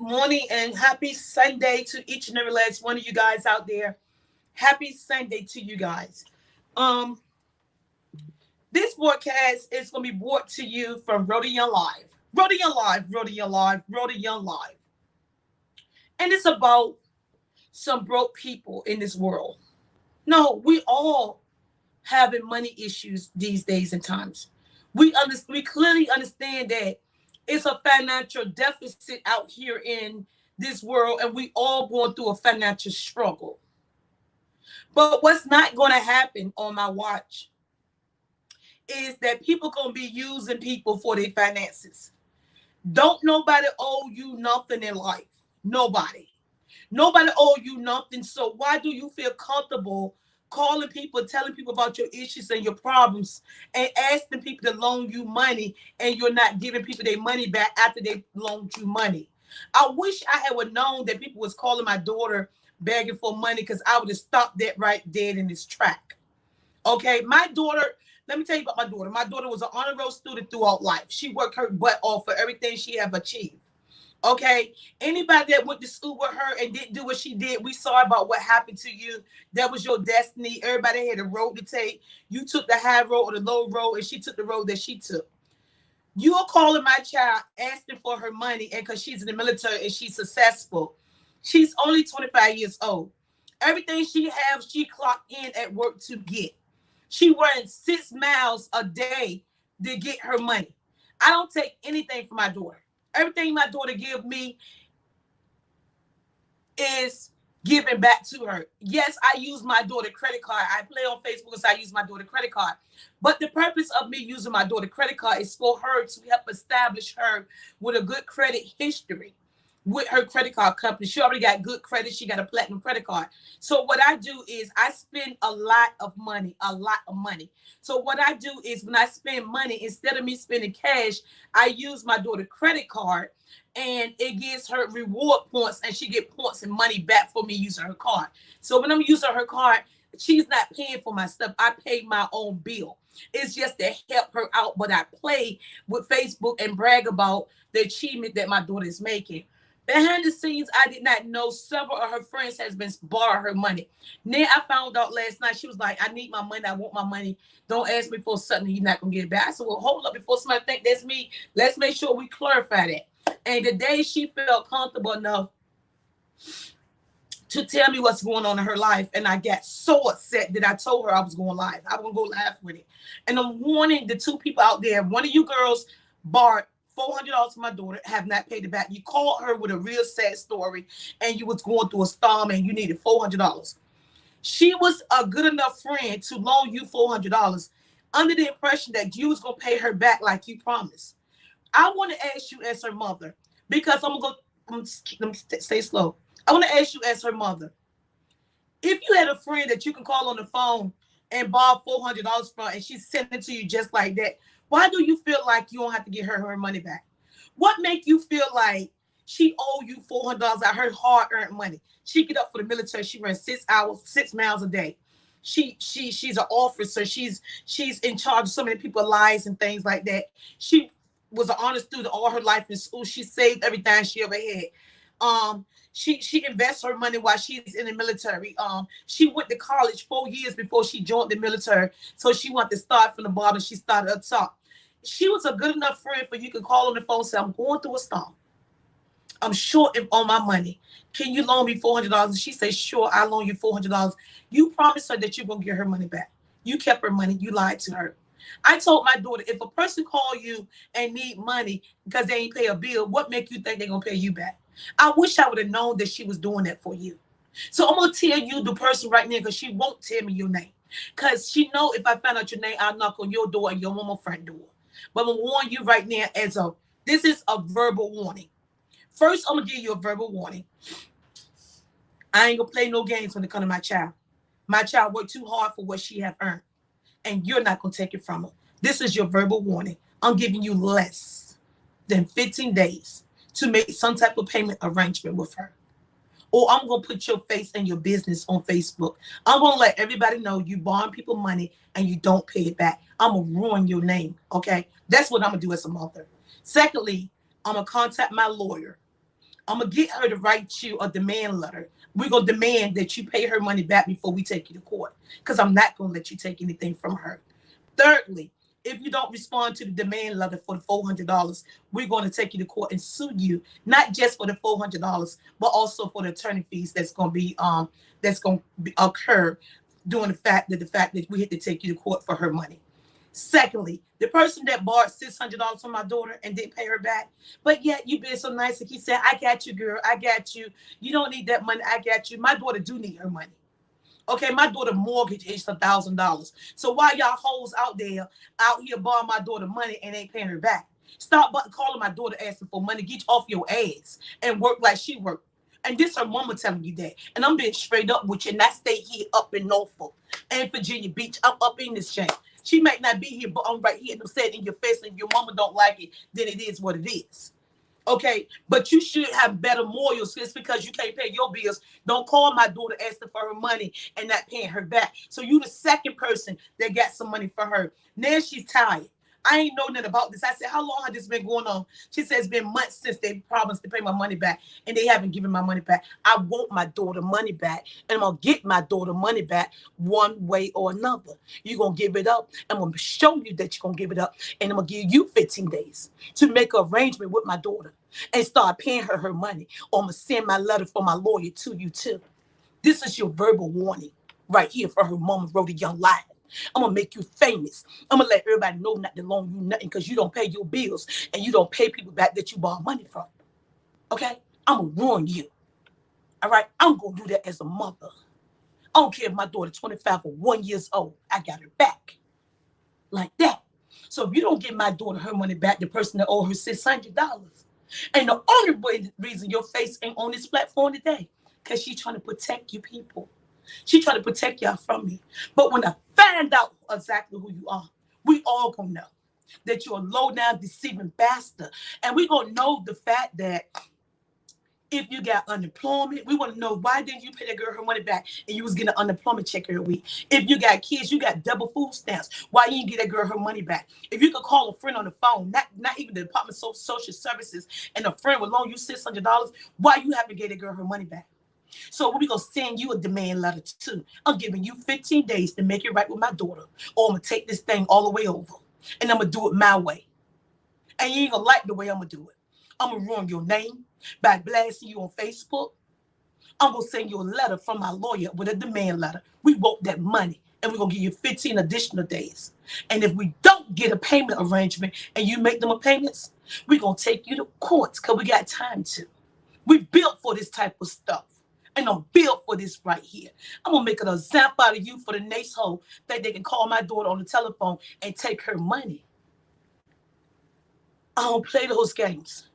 morning and happy Sunday to each and every last one of you guys out there. Happy Sunday to you guys. Um, this broadcast is going to be brought to you from Rodion Live. Rodion Live, Rodion Live, Rodion Live. And it's about some broke people in this world. No, we all having money issues these days and times. We clearly understand that it's a financial deficit out here in this world, and we all going through a financial struggle. But what's not going to happen on my watch is that people going to be using people for their finances. Don't nobody owe you nothing in life. Nobody. Nobody owe you nothing. So why do you feel comfortable calling people, telling people about your issues and your problems, and asking people to loan you money, and you're not giving people their money back after they loaned you money? I wish I had known that people was calling my daughter begging for money, because I would have stopped that right dead in its track. Okay, my daughter, let me tell you about my daughter. My daughter was an honor roll student throughout life. She worked her butt off for everything she have achieved. Okay, anybody that went to school with her and didn't do what she did, we saw about what happened to you. That was your destiny. Everybody had a road to take. You took the high road or the low road, and she took the road that she took. You are calling my child asking for her money, and because she's in the military and she's successful. She's only 25 years old. Everything she has, she clocked in at work to get. She runs 6 miles a day to get her money. I don't take anything from my daughter. Everything my daughter give me is giving back to her. Yes, I use my daughter credit card. I play on Facebook, so I use my daughter credit card. But the purpose of me using my daughter credit card is for her to help establish her with a good credit history with her credit card company. She already got good credit. She got a platinum credit card. So what I do is I spend a lot of money. So what I do is when I spend money, instead of me spending cash, I use my daughter credit card, and it gives her reward points, and she get points and money back for me using her card. So when I'm using her card, she's not paying for my stuff. I pay my own bill. It's just to help her out. But I play with Facebook and brag about the achievement that my daughter is making. Behind the scenes, I did not know several of her friends has been borrowing her money. Then I found out last night, she was like, I need my money. I want my money. Don't ask me for something you're not going to get it back. I said, well, hold up. Before somebody think that's me, let's make sure we clarify that. And the day she felt comfortable enough to tell me what's going on in her life, and I got so upset that I told her I was going live. I was going to go live with it. And I'm warning the two people out there, one of you girls borrowed $400 from my daughter, have not paid it back. You called her with a real sad story, and you was going through a storm, and you needed $400. She was a good enough friend to loan you $400 under the impression that you was going to pay her back like you promised. I want to ask you as her mother, because I'm going to stay slow. I want to ask you as her mother, if you had a friend that you can call on the phone and borrow $400 from, and she's sending it to you just like that, why do you feel like you don't have to get her money back? What make you feel like she owe you $400 out of her hard-earned money? She get up for the military. She runs 6 hours, 6 miles a day. She's an officer. She's in charge of so many people's lives and things like that. She was an honor student all her life in school. She saved everything she ever had. She invests her money while she's in the military. She went to college 4 years before she joined the military. So she wanted to start from the bottom. She started up top. She was a good enough friend for you can call on the phone and say, I'm going through a storm. I'm short on my money. Can you loan me $400? And she said, sure, I'll loan you $400. You promised her that you're going to get her money back. You kept her money. You lied to her. I told my daughter, if a person call you and need money because they ain't pay a bill, what make you think they're going to pay you back? I wish I would have known that she was doing that for you. So I'm going to tell you the person right now, because she won't tell me your name. Because she know if I find out your name, I'll knock on your door and your mama's front door. But I'm going to warn you right now this is a verbal warning. First, I'm going to give you a verbal warning. I ain't going to play no games when it comes to my child. My child worked too hard for what she have earned, and you're not going to take it from her. This is your verbal warning. I'm giving you less than 15 days to make some type of payment arrangement with her. Or I'm going to put your face and your business on Facebook. I'm going to let everybody know you borrowing people money and you don't pay it back. I'm going to ruin your name, okay? That's what I'm going to do as a mother. Secondly, I'm going to contact my lawyer. I'm gonna get her to write you a demand letter. We're gonna demand that you pay her money back before we take you to court, because I'm not gonna let you take anything from her. Thirdly, if you don't respond to the demand letter for the $400, we're going to take you to court and sue you, not just for the $400, but also for the attorney fees that's going to occur during the fact that we had to take you to court for her money. Secondly, the person that borrowed $600 from my daughter and didn't pay her back, but yet you been so nice and he said, "I got you, girl. I got you. You don't need that money. I got you." My daughter do need her money. Okay, my daughter mortgage is $1,000. So why y'all hoes out here borrowing my daughter money and ain't paying her back? Stop calling my daughter asking for money. Get off your ass and work like she worked. And this her mama telling you that. And I'm being straight up with you. And I stay here up in Norfolk and Virginia Beach. I'm up in this chain. She might not be here, but I'm right here. And I'm saying in your face, and your mama don't like it, then it is what it is. Okay, but you should have better morals. Just because you can't pay your bills, don't call my daughter asking for her money and not paying her back. So you the second person that got some money for her. Now she's tired. I ain't know nothing about this. I said, "How long has this been going on?" She said, "It's been months since they promised to pay my money back, and they haven't given my money back. I want my daughter money back, and I'm going to get my daughter money back one way or another. You're going to give it up. I'm going to show you that you're going to give it up, and I'm going to give you 15 days to make an arrangement with my daughter and start paying her money, or I'm going to send my letter from my lawyer to you too. This is your verbal warning right here for her mama wrote a young lie. I'm going to make you famous. I'm going to let everybody know not to loan you nothing because you don't pay your bills and you don't pay people back that you borrow money from. Okay? I'm going to ruin you. All right? I'm going to do that as a mother. I don't care if my daughter 25 or 1 year old. I got her back. Like that. So if you don't give my daughter her money back, the person that owe her $600. And the only reason your face ain't on this platform today, because she's trying to protect you people. She trying to protect y'all from me. But when I find out exactly who you are, we all gonna know that you're a low down deceiving bastard. And we gonna know the fact that if you got unemployment, we want to know why didn't you pay that girl her money back and you was getting an unemployment check every week. If you got kids, you got double food stamps. Why you didn't get that girl her money back? If you could call a friend on the phone, not even the Department of Social Services, and a friend would loan you $600, why you haven't get that girl her money back? So we're going to send you a demand letter too. I'm giving you 15 days to make it right with my daughter, or I'm going to take this thing all the way over, and I'm going to do it my way. And you ain't going to like the way I'm going to do it. I'm going to ruin your name by blasting you on Facebook. I'm going to send you a letter from my lawyer with a demand letter. We want that money, and we're going to give you 15 additional days. And if we don't get a payment arrangement and you make them a payments, we're going to take you to courts because we got time to. We built for this type of stuff. And I'm built for this right here. I'm going to make an example out of you for the next hoe that they can call my daughter on the telephone and take her money. I don't play those games.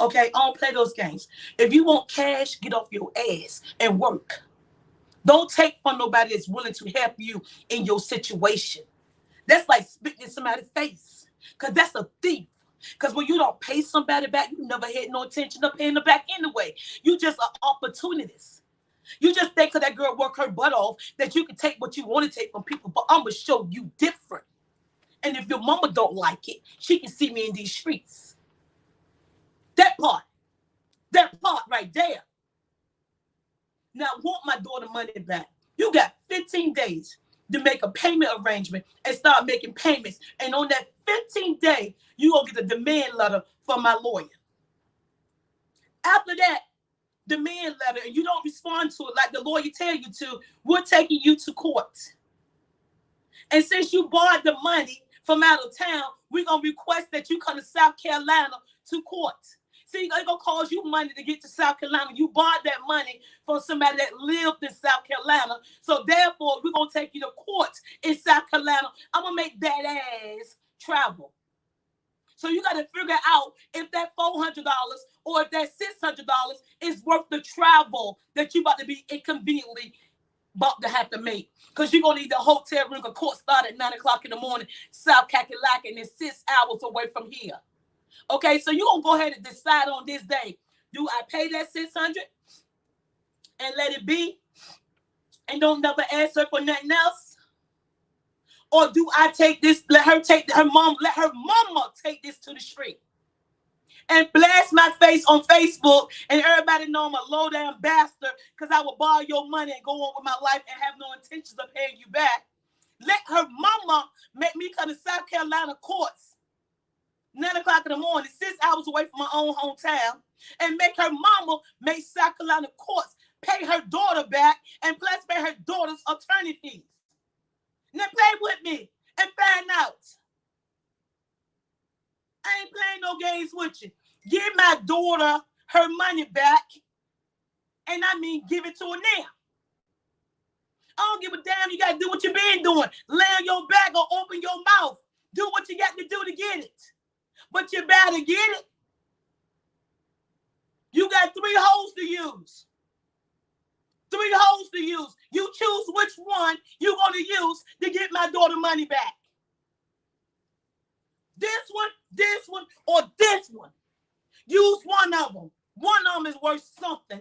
Okay? I don't play those games. If you want cash, get off your ass and work. Don't take from nobody that's willing to help you in your situation. That's like spitting in somebody's face. Because that's a thief. Because when you don't pay somebody back, you never had no intention of paying them back anyway. You just an opportunist. You just think because that girl work her butt off that you can take what you want to take from people. But I'm going to show you different. And if your mama don't like it, she can see me in these streets. That part right there. Now, I want my daughter money back. You got 15 days to make a payment arrangement and start making payments. And on that 15th day, you're going to get a demand letter from my lawyer. After that demand letter, and you don't respond to it like the lawyer tell you to, we're taking you to court. And since you borrowed the money from out of town, we're going to request that you come to South Carolina to court. See, it's going to cost you money to get to South Carolina. You borrowed that money from somebody that lived in South Carolina. So therefore, we're going to take you to court in South Carolina. I'm going to make that ass travel. So you got to figure out if that $400 or if that $600 is worth the travel that you about to be inconveniently about to have to make. Because you're going to need the hotel room, a court start at 9 o'clock in the morning, South Kakalaka, and it's 6 hours away from here. Okay, so you're going to go ahead and decide on this day. Do I pay that $600 and let it be and don't never ask her for nothing else? Or do I take this, let her mama take this to the street and blast my face on Facebook, and everybody know I'm a low down bastard because I would borrow your money and go on with my life and have no intentions of paying you back. Let her mama make me come to South Carolina courts 9 o'clock in the morning, 6 hours away from my own hometown, and make her mama make South Carolina courts pay her daughter back and plus pay her daughter's attorney fees. Now play with me and find out. I ain't playing no games with you. Give my daughter her money back, and I mean give it to her now. I don't give a damn. You got to do what you been doing. Lay on your back or open your mouth. Do what you got to do to get it. But you better get it. You got 3 holes to use. 3 holes to use. You choose which one you're going to use to get my daughter money back. This one, or this one. Use one of them. One of them is worth something.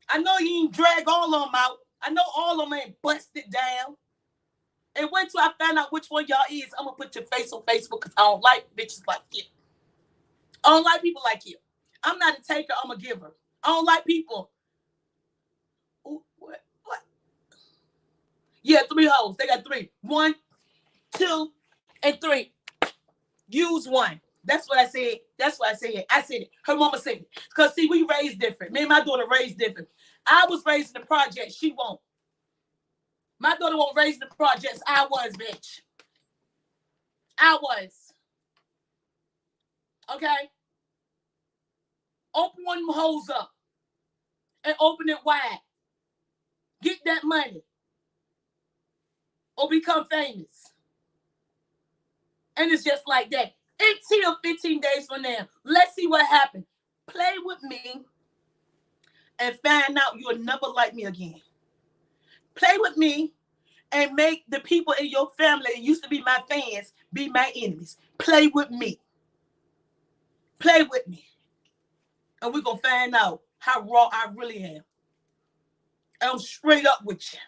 I know you ain't drag all of them out. I know all of them ain't busted down. And wait till I find out which one y'all is. I'm going to put your face on Facebook because I don't like bitches like you. I don't like people like you. I'm not a taker. I'm a giver. I don't like people. Ooh, what? Yeah, 3 hoes. They got 3. 1, 2, and 3. Use one. That's what I said. That's what I said. I said it. Her mama said it. Because, see, we raised different. Me and my daughter raised different. I was raised in the projects. She won't. My daughter won't raise in the projects. I was, bitch. I was. Okay? Open one of them hoes up. And open it wide. Get that money. Or become famous. And it's just like that. 18 or 15 days from now. Let's see what happens. Play with me and find out you'll never like me again. Play with me and make the people in your family that used to be my fans be my enemies. Play with me. Play with me. And we're going to find out how raw I really am. I'm straight up with you.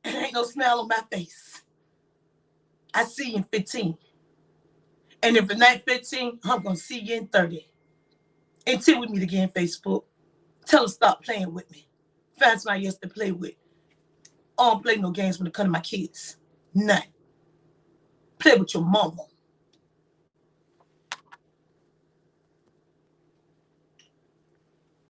And ain't no smile on my face. I see you in 15. And if it ain't 15, I'm going to see you in 30. Until we meet again, Facebook. Tell her stop playing with me. Find somebody else to play with. I don't play no games when it comes to my kids. None. Play with your mama.